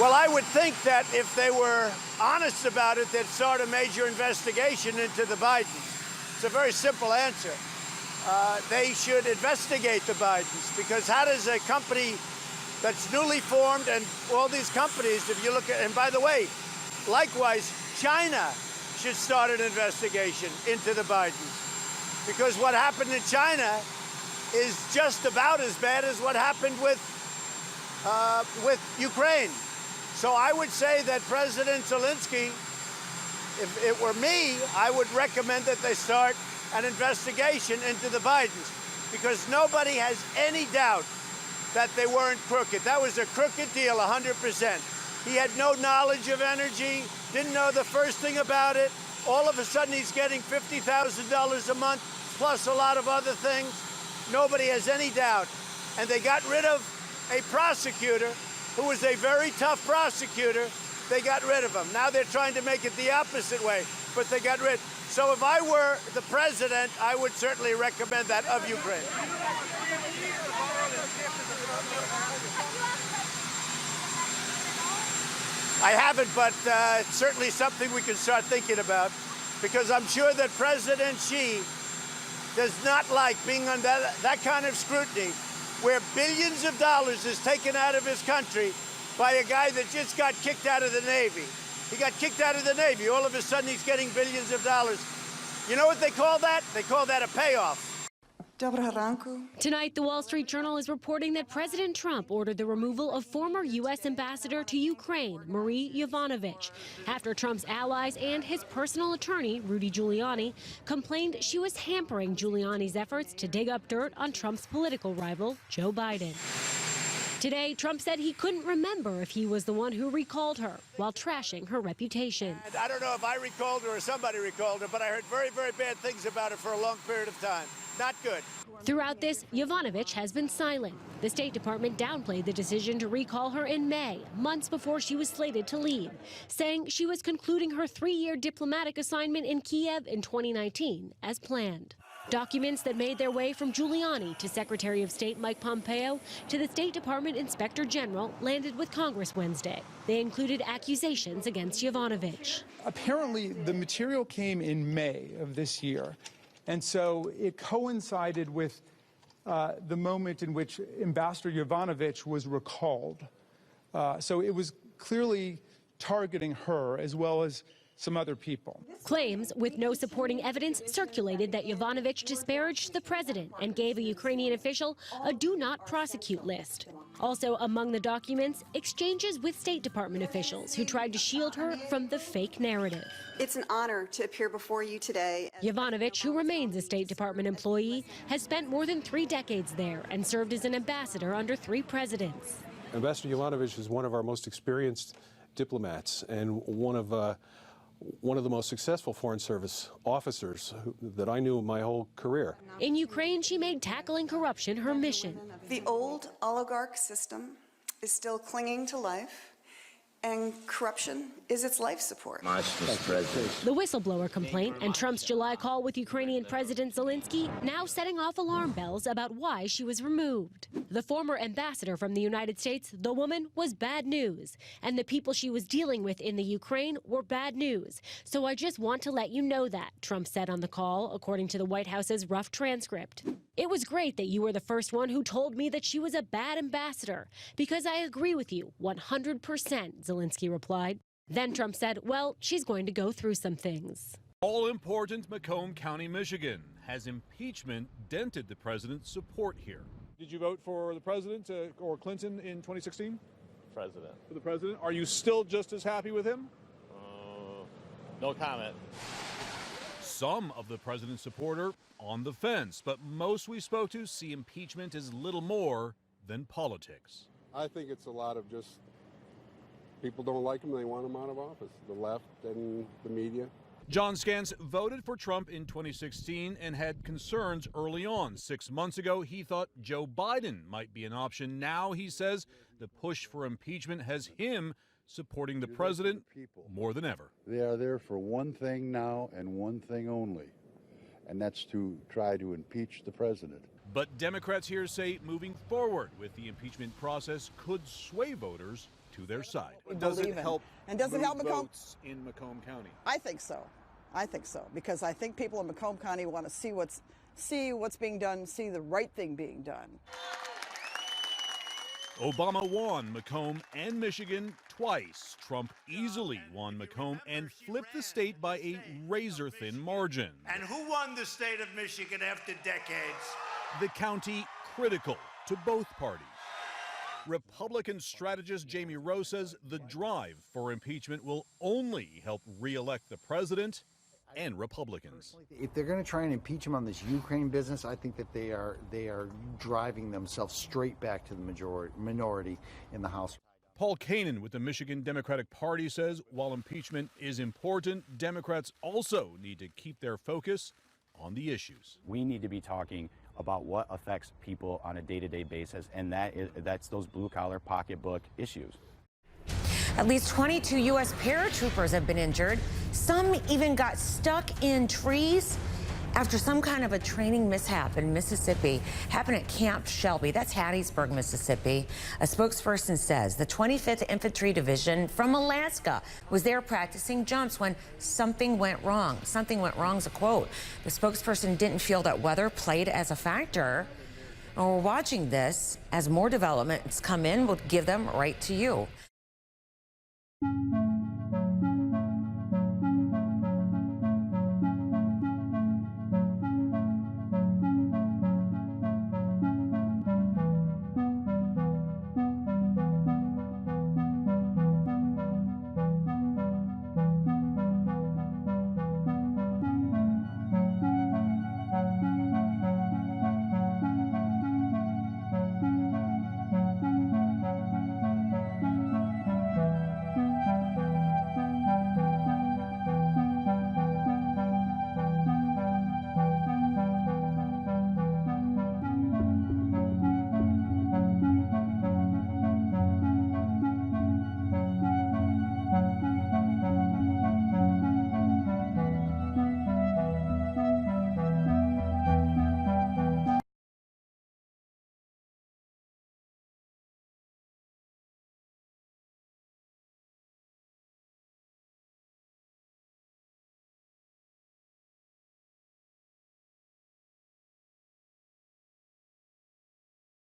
Well, I would think that if they were honest about it, they'd start a major investigation into the Bidens. It's a very simple answer. They should investigate the Bidens, because how does a company that's newly formed, and all these companies, if you look at, and by the way, likewise, China should start an investigation into the Bidens, because what happened in China is just about as bad as what happened with Ukraine. So I would say that President Zelensky, if it were me, I would recommend that they start an investigation into the Bidens, because nobody has any doubt that they weren't crooked. That was a crooked deal, 100%. He had no knowledge of energy, didn't know the first thing about it. All of a sudden, he's getting $50,000 a month, plus a lot of other things. Nobody has any doubt. And they got rid of a prosecutor who was a very tough prosecutor. They got rid of him. Now they're trying to make it the opposite way, but they got rid. So if I were the president, I would certainly recommend that of Ukraine. I haven't, but it's certainly something we can start thinking about, because I'm sure that President Xi does not like being under that kind of scrutiny, where billions of dollars is taken out of his country by a guy that just got kicked out of the Navy. He got kicked out of the Navy. All of a sudden, he's getting billions of dollars. You know what they call that? They call that a payoff. Tonight, the Wall Street Journal is reporting that President Trump ordered the removal of former U.S. Ambassador to Ukraine, Marie Yovanovitch, after Trump's allies and his personal attorney, Rudy Giuliani, complained she was hampering Giuliani's efforts to dig up dirt on Trump's political rival, Joe Biden. Today, Trump said he couldn't remember if he was the one who recalled her, while trashing her reputation. And I don't know if I recalled her or somebody recalled her, but I heard very, very bad things about her for a long period of time. Not good. Throughout this, Yovanovitch has been silent. The State Department downplayed the decision to recall her in May, months before she was slated to leave, saying she was concluding her 3-year diplomatic assignment in Kiev in 2019 as planned. Documents that made their way from Giuliani to Secretary of State Mike Pompeo to the State Department Inspector General landed with Congress Wednesday. They included accusations against Yovanovitch. Apparently, the material came in May of this year, and so it coincided with the moment in which Ambassador Yovanovitch was recalled. So it was clearly targeting her as well as some other people. Claims with no supporting evidence circulated that Yovanovitch disparaged the president and gave a Ukrainian official a do not prosecute list. Also among the documents, exchanges with State Department officials who tried to shield her from the fake narrative. It's an honor to appear before you today. Yovanovitch, who remains a State Department employee, has spent more than 3 decades there and served as an ambassador under 3 presidents. Ambassador Yovanovitch is one of our most experienced diplomats and one of the most successful Foreign Service officers that I knew my whole career. In Ukraine, she made tackling corruption her mission. The old oligarch system is still clinging to life, and corruption is its life support. The whistleblower complaint and Trump's July call with Ukrainian President Zelensky now setting off alarm bells about why she was removed. The former ambassador from the United States, the woman, was bad news, and the people she was dealing with in the Ukraine were bad news. So I just want to let you know that, Trump said on the call, according to the White House's rough transcript. It was great that you were the first one who told me that she was a bad ambassador, because I agree with you 100%, Zelensky replied. Then Trump said, well, she's going to go through some things. All-important Macomb County, Michigan. Has impeachment dented the president's support here? Did you vote for the president or Clinton in 2016? President. For the president? Are you still just as happy with him? No comment. Some of the president's supporter on the fence, but most we spoke to see impeachment as little more than politics. I think it's a lot of just people don't like him, they want him out of office, the left and the media. John Scans voted for Trump in 2016 and had concerns early on. 6 months ago, he thought Joe Biden might be an option. Now, he says the push for impeachment has him supporting the president more than ever. They are there for one thing now and one thing only, and that's to try to impeach the president. But Democrats here say moving forward with the impeachment process could sway voters to their side. Does it believe in. help? And does it help move Macomb? votes in Macomb County? I think so. I think so, because I think people in Macomb County want to see what's being done, see the right thing being done. Obama won Macomb and Michigan twice. Trump easily won Macomb and flipped the state by a razor-thin margin. And who won the state of Michigan after decades? The county critical to both parties. Republican strategist Jamie Rowe says the drive for impeachment will only help re-elect the president and Republicans. If they're going to try and impeach him on this Ukraine business, I think that they are driving themselves straight back to the minority in the House. Paul Kanan with the Michigan Democratic Party says while impeachment is important, Democrats also need to keep their focus on the issues. We need to be talking about what affects people on a day-to-day basis, and that's those blue-collar pocketbook issues. At least 22 U.S. paratroopers have been injured. Some even got stuck in trees after some kind of a training mishap in Mississippi. Happened at Camp Shelby. That's Hattiesburg, Mississippi. A spokesperson says the 25th Infantry Division from Alaska was there practicing jumps when something went wrong. Something went wrong is a quote. The spokesperson didn't feel that weather played as a factor. And we're watching this. As more developments come in, we'll give them right to you.